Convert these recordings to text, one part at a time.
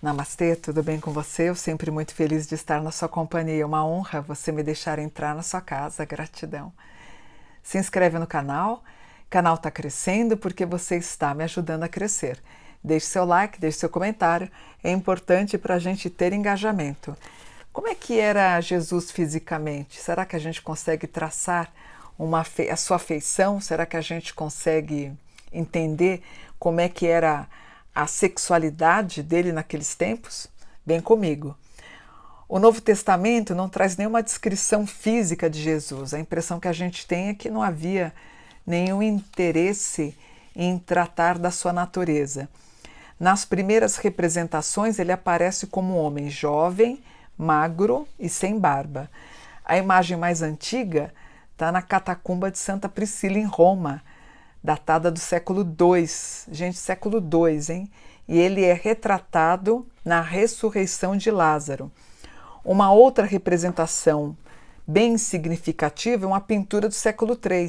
Namastê, tudo bem com você? Eu sempre muito feliz de estar na sua companhia. É uma honra você me deixar entrar na sua casa. Gratidão. Se inscreve no canal. O canal está crescendo porque você está me ajudando a crescer. Deixe seu like, deixe seu comentário. É importante para a gente ter engajamento. Como é que era Jesus fisicamente? Será que a gente consegue traçar a sua feição? Será que a gente consegue entender como é que era a sexualidade dele naqueles tempos? Vem comigo. O Novo Testamento não traz nenhuma descrição física de Jesus. A impressão que a gente tem é que não havia nenhum interesse em tratar da sua natureza. Nas primeiras representações, ele aparece como um homem jovem, magro e sem barba. A imagem mais antiga está na catacumba de Santa Priscila, em Roma, datada do século II. Gente, século II, hein? E ele é retratado na ressurreição de Lázaro. Uma outra representação bem significativa é uma pintura do século III,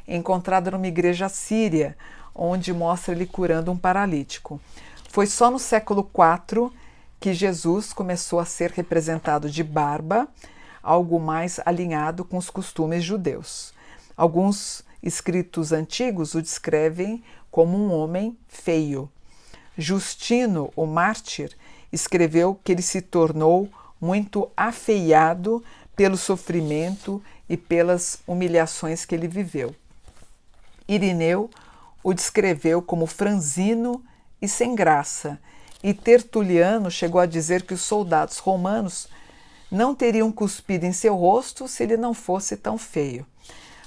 encontrada numa igreja síria, onde mostra ele curando um paralítico. Foi só no século IV que Jesus começou a ser representado de barba, algo mais alinhado com os costumes judeus. Alguns escritos antigos o descrevem como um homem feio. Justino, o mártir, escreveu que ele se tornou muito afeiado pelo sofrimento e pelas humilhações que ele viveu. Irineu o descreveu como franzino e sem graça, e Tertuliano chegou a dizer que os soldados romanos não teriam cuspido em seu rosto se ele não fosse tão feio.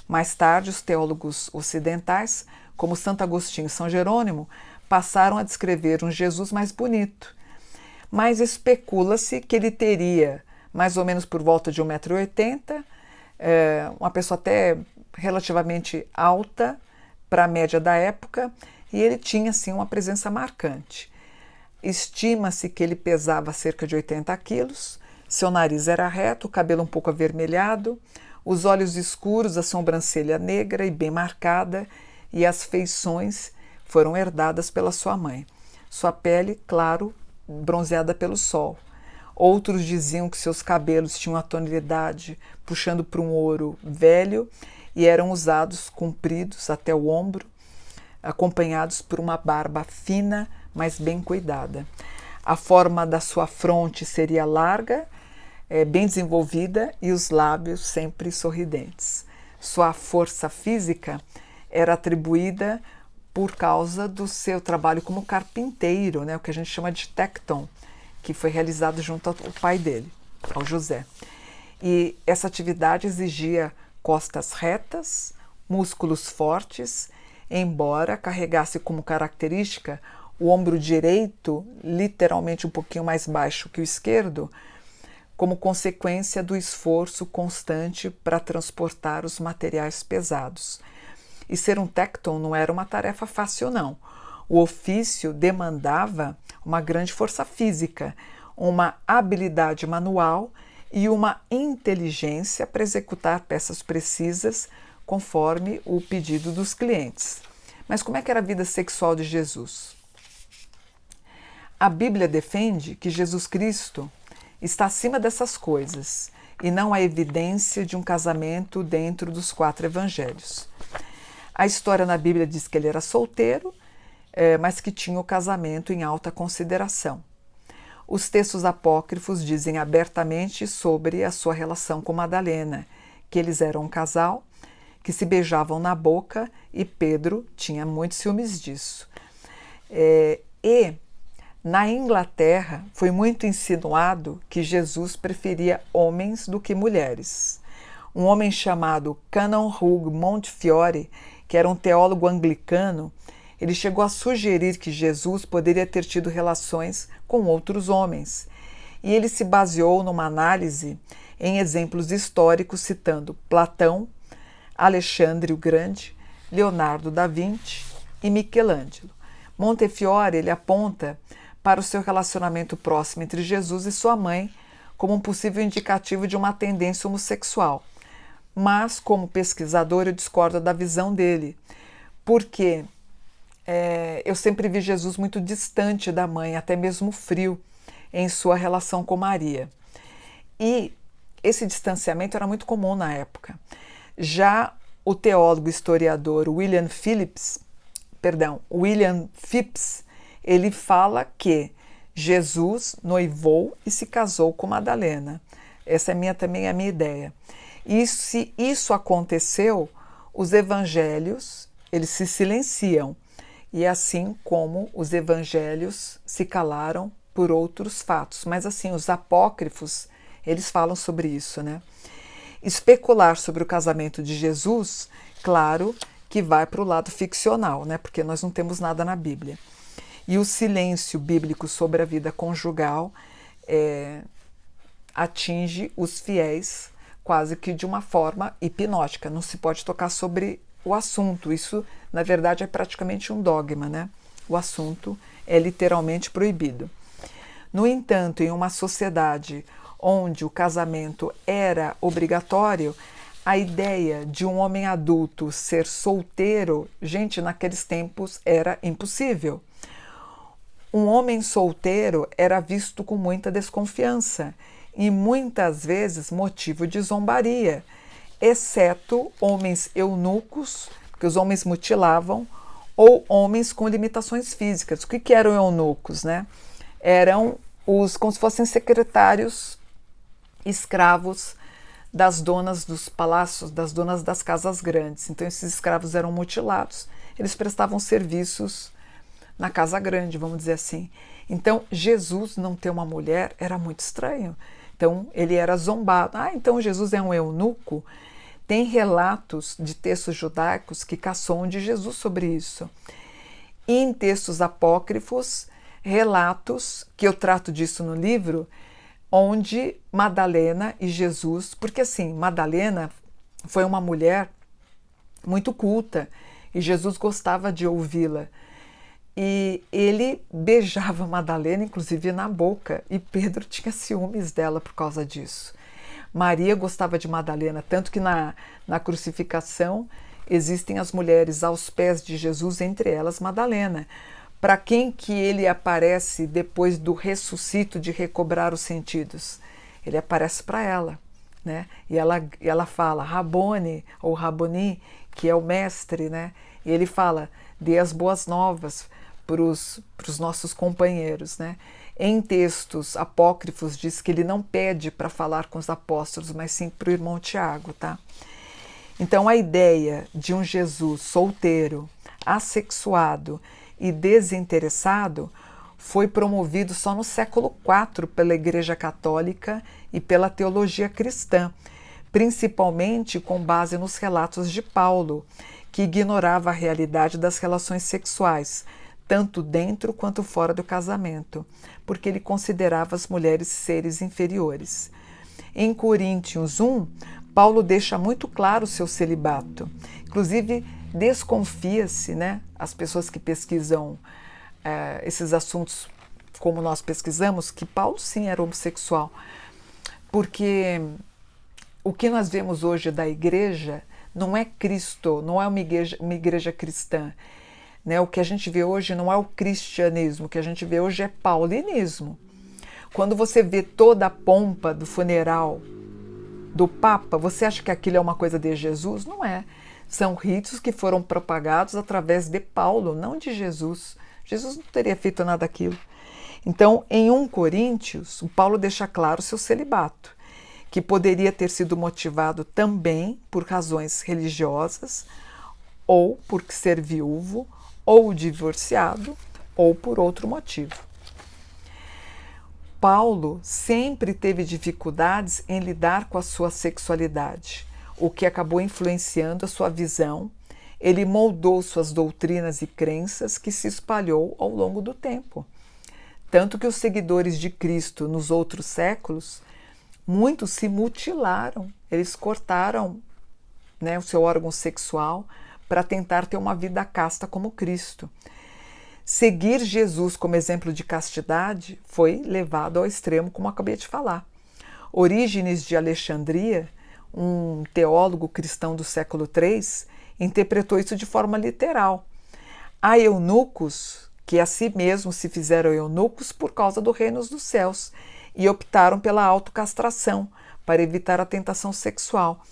Mais tarde, os teólogos ocidentais, como Santo Agostinho e São Jerônimo, passaram a descrever um Jesus mais bonito. Mas especula-se que ele teria mais ou menos por volta de 1,80 m, uma pessoa até relativamente alta para a média da época, e ele tinha sim uma presença marcante. Estima-se que ele pesava cerca de 80 quilos, seu nariz era reto, o cabelo um pouco avermelhado, os olhos escuros, a sobrancelha negra e bem marcada, e as feições foram herdadas pela sua mãe. Sua pele, claro, bronzeada pelo sol. Outros diziam que seus cabelos tinham a tonalidade puxando para um ouro velho e eram usados compridos até o ombro, acompanhados por uma barba fina, mas bem cuidada. A forma da sua fronte seria larga, bem desenvolvida, e os lábios sempre sorridentes. Sua força física era atribuída por causa do seu trabalho como carpinteiro, o que a gente chama de tecton, que foi realizado junto ao pai dele, ao José. E essa atividade exigia costas retas, músculos fortes, embora carregasse como característica o ombro direito literalmente um pouquinho mais baixo que o esquerdo, como consequência do esforço constante para transportar os materiais pesados. E ser um tecton não era uma tarefa fácil, não. O ofício demandava uma grande força física, uma habilidade manual e uma inteligência para executar peças precisas conforme o pedido dos clientes. Mas como é que era a vida sexual de Jesus? A Bíblia defende que Jesus Cristo está acima dessas coisas e não há evidência de um casamento dentro dos 4 evangelhos. A história na Bíblia diz que ele era solteiro, mas que tinha o casamento em alta consideração. Os textos apócrifos dizem abertamente sobre a sua relação com Madalena, que eles eram um casal, que se beijavam na boca, e Pedro tinha muitos ciúmes disso. E na Inglaterra foi muito insinuado que Jesus preferia homens do que mulheres. Um homem chamado Canon Hugh Montefiore, que era um teólogo anglicano, ele chegou a sugerir que Jesus poderia ter tido relações com outros homens. E ele se baseou numa análise em exemplos históricos citando Platão, Alexandre o Grande, Leonardo da Vinci e Michelangelo. Montefiore ele aponta para o seu relacionamento próximo entre Jesus e sua mãe como um possível indicativo de uma tendência homossexual. Mas, como pesquisador, eu discordo da visão dele, porque eu sempre vi Jesus muito distante da mãe, até mesmo frio. em sua relação com Maria. E esse distanciamento era muito comum na época. Já o teólogo historiador William Phipps, ele fala que Jesus noivou e se casou com Madalena. Essa é também a minha ideia. E se isso aconteceu, os evangelhos, eles se silenciam. E assim como os evangelhos se calaram por outros fatos. Mas assim, os apócrifos, eles falam sobre isso, né? Especular sobre o casamento de Jesus, claro que vai para o lado ficcional, né? Porque nós não temos nada na Bíblia. E o silêncio bíblico sobre a vida conjugal atinge os fiéis quase que de uma forma hipnótica. Não se pode tocar sobre o assunto. Isso, na verdade, é praticamente um dogma, né? O assunto é literalmente proibido. No entanto, em uma sociedade onde o casamento era obrigatório, a ideia de um homem adulto ser solteiro, gente, naqueles tempos era impossível. Um homem solteiro era visto com muita desconfiança e muitas vezes motivo de zombaria, exceto homens eunucos, que os homens mutilavam, ou homens com limitações físicas. O que eram eunucos, né? Eram como se fossem secretários escravos das donas dos palácios, das donas das casas grandes. Então esses escravos eram mutilados, eles prestavam serviços na casa grande, vamos dizer assim. Então Jesus não ter uma mulher era muito estranho. Então ele era zombado. Então Jesus é um eunuco? Tem relatos de textos judaicos que caçoam de Jesus sobre isso. E em textos apócrifos, relatos, que eu trato disso no livro, onde Madalena e Jesus, porque assim, Madalena foi uma mulher muito culta e Jesus gostava de ouvi-la. E ele beijava Madalena, inclusive na boca, e Pedro tinha ciúmes dela por causa disso. Maria gostava de Madalena, tanto que na crucificação existem as mulheres aos pés de Jesus, entre elas Madalena. Para quem que ele aparece depois do ressuscito de recobrar os sentidos? Ele aparece para ela, né? E ela fala Rabone ou Raboni, que é o mestre, né? E ele fala, dê as boas novas para os nossos companheiros, né? Em textos apócrifos diz que ele não pede para falar com os apóstolos, mas sim para o irmão Tiago, tá? Então a ideia de um Jesus solteiro, assexuado e desinteressado foi promovido só no século IV pela Igreja Católica e pela teologia cristã, principalmente com base nos relatos de Paulo, que ignorava a realidade das relações sexuais, tanto dentro quanto fora do casamento, porque ele considerava as mulheres seres inferiores. Em Coríntios 1, Paulo deixa muito claro o seu celibato. Inclusive, desconfia-se, né, as pessoas que pesquisam esses assuntos como nós pesquisamos, que Paulo sim era homossexual, porque o que nós vemos hoje da igreja não é Cristo, não é uma igreja cristã. Né? O que a gente vê hoje não é o cristianismo, o que a gente vê hoje é paulinismo. Quando você vê toda a pompa do funeral do Papa, você acha que aquilo é uma coisa de Jesus? Não é. São ritos que foram propagados através de Paulo, não de Jesus. Jesus não teria feito nada daquilo. Então, em 1 Coríntios, o Paulo deixa claro o seu celibato, que poderia ter sido motivado também por razões religiosas, ou por ser viúvo, ou divorciado, ou por outro motivo. Paulo sempre teve dificuldades em lidar com a sua sexualidade, o que acabou influenciando a sua visão. Ele moldou suas doutrinas e crenças, que se espalhou ao longo do tempo. Tanto que os seguidores de Cristo nos outros séculos, muitos se mutilaram, eles cortaram, né, o seu órgão sexual para tentar ter uma vida casta como Cristo. Seguir Jesus como exemplo de castidade foi levado ao extremo, como acabei de falar. Orígenes de Alexandria, um teólogo cristão do século III, interpretou isso de forma literal. Há eunucos que a si mesmos se fizeram eunucos por causa do reino dos céus e optaram pela autocastração para evitar a tentação sexual.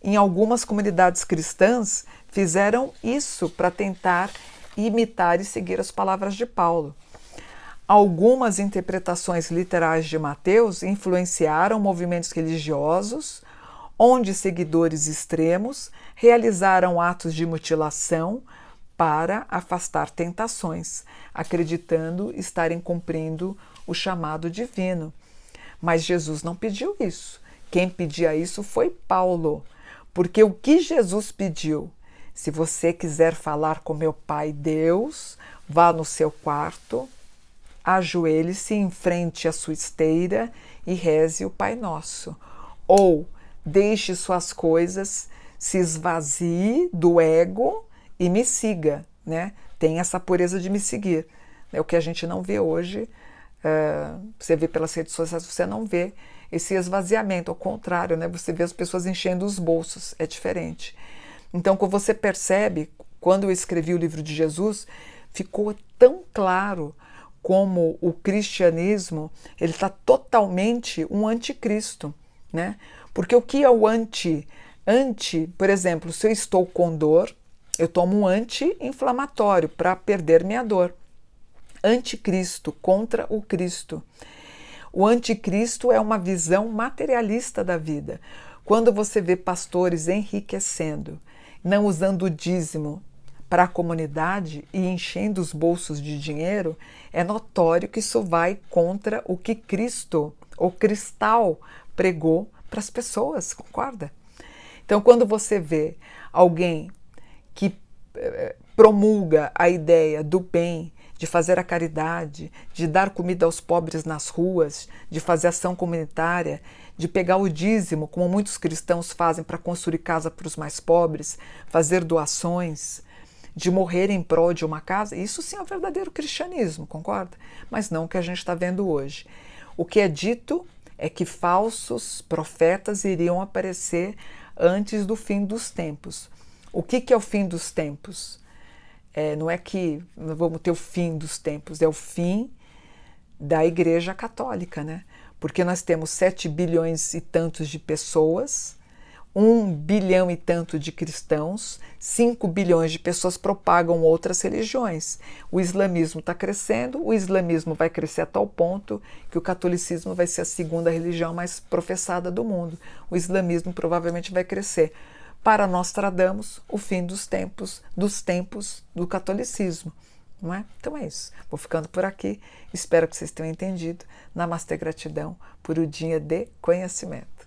Em algumas comunidades cristãs, fizeram isso para tentar imitar e seguir as palavras de Paulo. Algumas interpretações literais de Mateus influenciaram movimentos religiosos, onde seguidores extremos realizaram atos de mutilação para afastar tentações, acreditando estarem cumprindo o chamado divino. Mas Jesus não pediu isso. Quem pedia isso foi Paulo, porque o que Jesus pediu? Se você quiser falar com meu Pai Deus, vá no seu quarto, ajoelhe-se em frente à sua esteira e reze o Pai Nosso. Ou deixe suas coisas, se esvazie do ego e me siga, né? Tem essa pureza de me seguir. É o que a gente não vê hoje. Você vê pelas redes sociais, você não vê esse esvaziamento, ao contrário, né? Você vê as pessoas enchendo os bolsos, é diferente. Então, como você percebe, quando eu escrevi o livro de Jesus, ficou tão claro como o cristianismo ele está totalmente um anticristo, né? Porque o que é o anti? Por exemplo, se eu estou com dor, eu tomo um anti-inflamatório para perder minha dor. Anticristo, contra o Cristo. O anticristo é uma visão materialista da vida. Quando você vê pastores enriquecendo, não usando o dízimo para a comunidade e enchendo os bolsos de dinheiro, é notório que isso vai contra o que Cristo, ou Cristal, pregou para as pessoas, concorda? Então, quando você vê alguém que promulga a ideia do bem, de fazer a caridade, de dar comida aos pobres nas ruas, de fazer ação comunitária, de pegar o dízimo, como muitos cristãos fazem para construir casa para os mais pobres, fazer doações, de morrer em prol de uma casa, isso sim é o verdadeiro cristianismo, concorda? Mas não o que a gente está vendo hoje. O que é dito é que falsos profetas iriam aparecer antes do fim dos tempos. O que é o fim dos tempos? Não é que vamos ter o fim dos tempos, é o fim da Igreja Católica, né? Porque nós temos 7 bilhões e tantos de pessoas, 1 bilhão e tanto de cristãos, 5 bilhões de pessoas propagam outras religiões. O islamismo está crescendo, o islamismo vai crescer a tal ponto que o catolicismo vai ser a segunda religião mais professada do mundo. O islamismo provavelmente vai crescer. Para Nostradamus, o fim dos tempos do catolicismo. Não é? Então é isso. Vou ficando por aqui. Espero que vocês tenham entendido. Namastê, gratidão por o dia de conhecimento.